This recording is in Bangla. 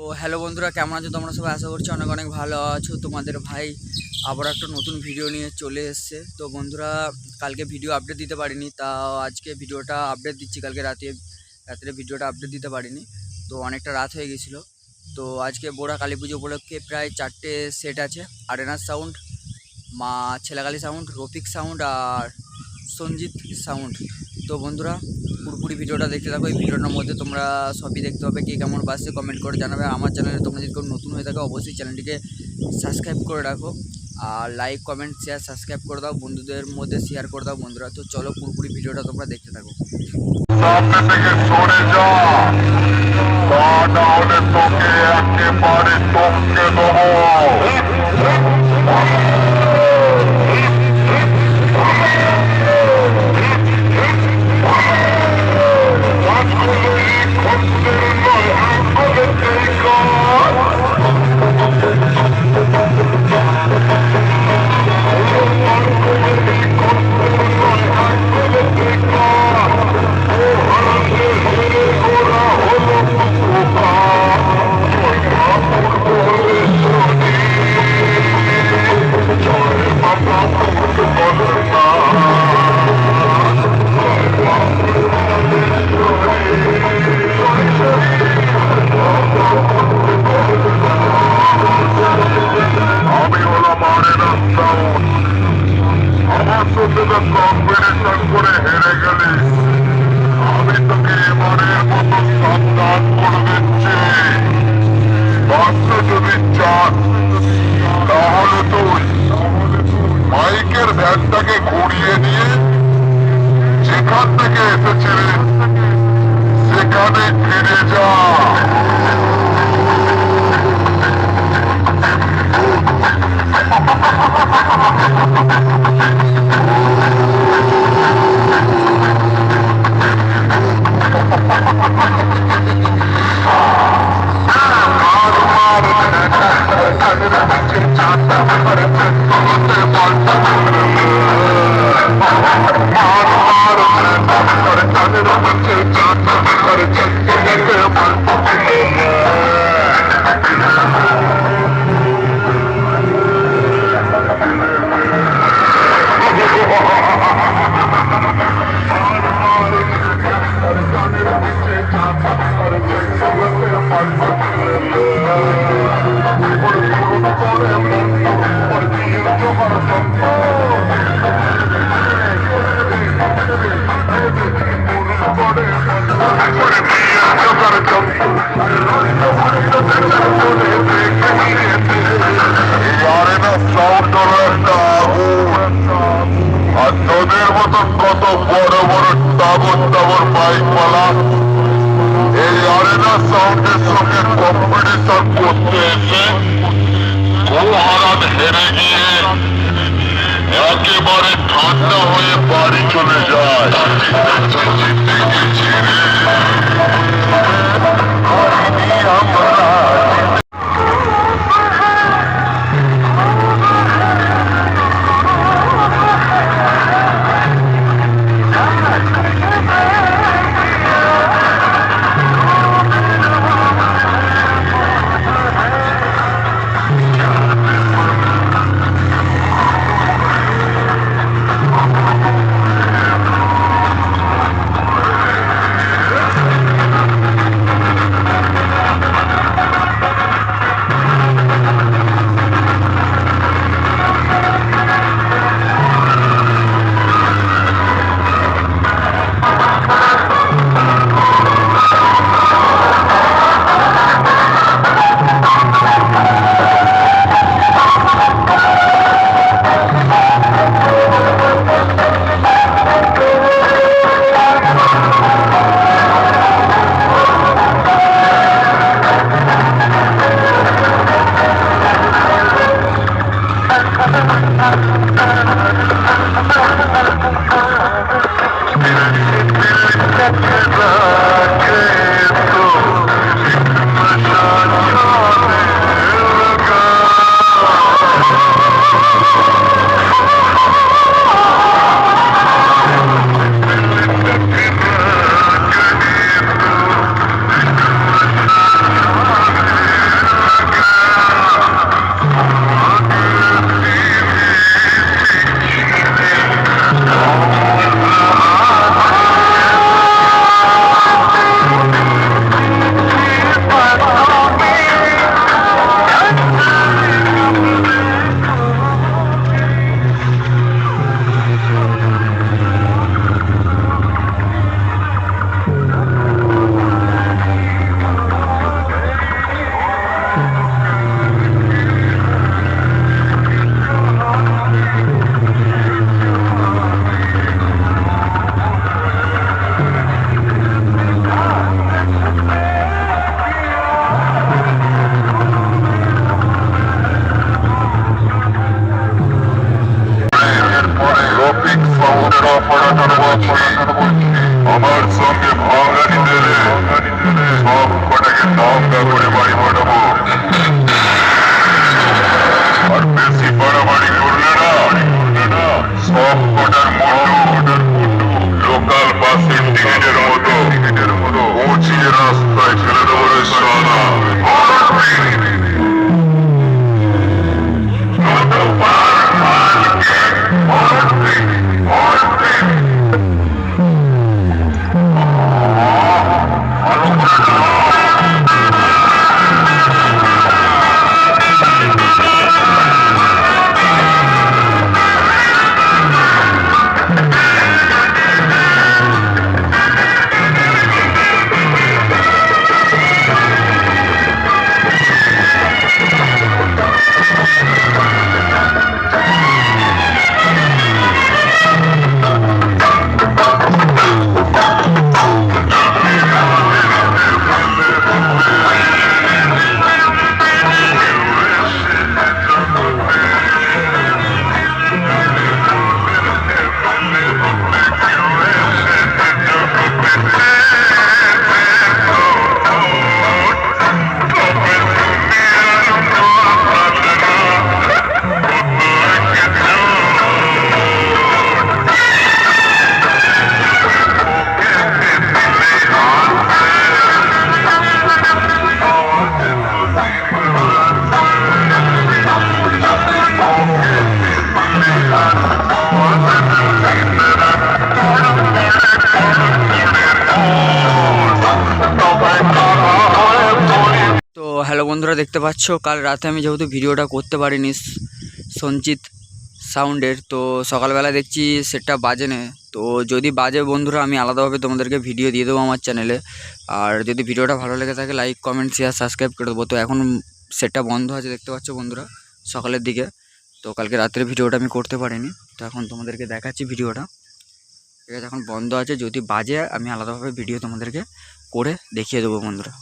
তো হ্যালো বন্ধুরা, কেমন আছো তোমরা সবাই? আশা করছি অনেক অনেক ভালো আছো। তোমাদের ভাই আবার একটা নতুন ভিডিও নিয়ে চলে এসেছে। তো বন্ধুরা, কালকে ভিডিও আপডেট দিতে পারিনি, তা আজকে ভিডিওটা আপডেট দিচ্ছি। কালকে রাত্রে ভিডিওটা আপডেট দিতে পারিনি, তো অনেকটা রাত হয়ে গেছিলো। তো আজকে বোরা কালী পুজো উপলক্ষে প্রায় 4টে সেট আছে। আরেনার সাউন্ড, মা ছেলাকালী সাউন্ড, রফিক সাউন্ড আর সঞ্জিত সাউন্ড। তো বন্ধুরা, পুরোপুরি ভিডিওটা দেখতে থাকো। এই ভিডিওটার মধ্যে তোমরা সবই দেখতে হবে, কে কেমন বাসে কমেন্ট করে জানাবে। আমার চ্যানেলে তোমরা যদি নতুন হয়ে থাকো অবশ্যই চ্যানেলটিকে সাবস্ক্রাইব করে রাখো, আর লাইক কমেন্ট শেয়ার সাবস্ক্রাইব করে দাও, বন্ধুদের মধ্যে শেয়ার করে দাও বন্ধুরা। তো চলো পুরোপুরি ভিডিওটা তোমরা দেখতে থাকো। সামনে থেকে সরে যা, তা না হলে তোকে একেবারে টপকে দেবো। কম্পিটিশন করে হেরে গেলি, আমি তোকে এবারের মতো সাবধান করে দিচ্ছি। বাঁচতে যদি চাস তাহলে তুই মাইকের ভ্যানটাকে ঘুরিয়ে নিয়ে যেখান থেকে এসেছিলি সেখানে ফিরে যা। আর তোদের মতন কত বড় বড় টাবর বাইকওয়ালা এই আরেনা সাউন্ডের সঙ্গে কম্পিটিশন করতে এসে গোহারান হেরে গিয়ে একেবারে ঠান্ডা হয়ে বাড়ি চলে যায়। জিতে গেছি রে। হ্যালো বন্ধুরা, দেখতে পাচ্ছ কাল রাতে আমি যেহেতু ভিডিওটা করতে পারিনি সঞ্চিত সাউন্ডের, তো সকালবেলা দেখছি সেটটা বাজে না। তো যদি বাজে বন্ধুরা, আমি আলাদাভাবে তোমাদেরকে ভিডিও দিয়ে দেবো আমার চ্যানেলে। আর যদি ভিডিওটা ভালো লেগে থাকে লাইক কমেন্ট শেয়ার সাবস্ক্রাইব করে দেবো। তো এখন সেটটা বন্ধ আছে দেখতে পাচ্ছ বন্ধুরা সকালের দিকে। তো কালকে রাত্রে ভিডিওটা আমি করতে পারিনি, তো এখন তোমাদেরকে দেখাচ্ছি ভিডিওটা। ঠিক আছে, এখন বন্ধ আছে, যদি বাজে আমি আলাদাভাবে ভিডিও তোমাদেরকে করে দেখিয়ে দেবো বন্ধুরা।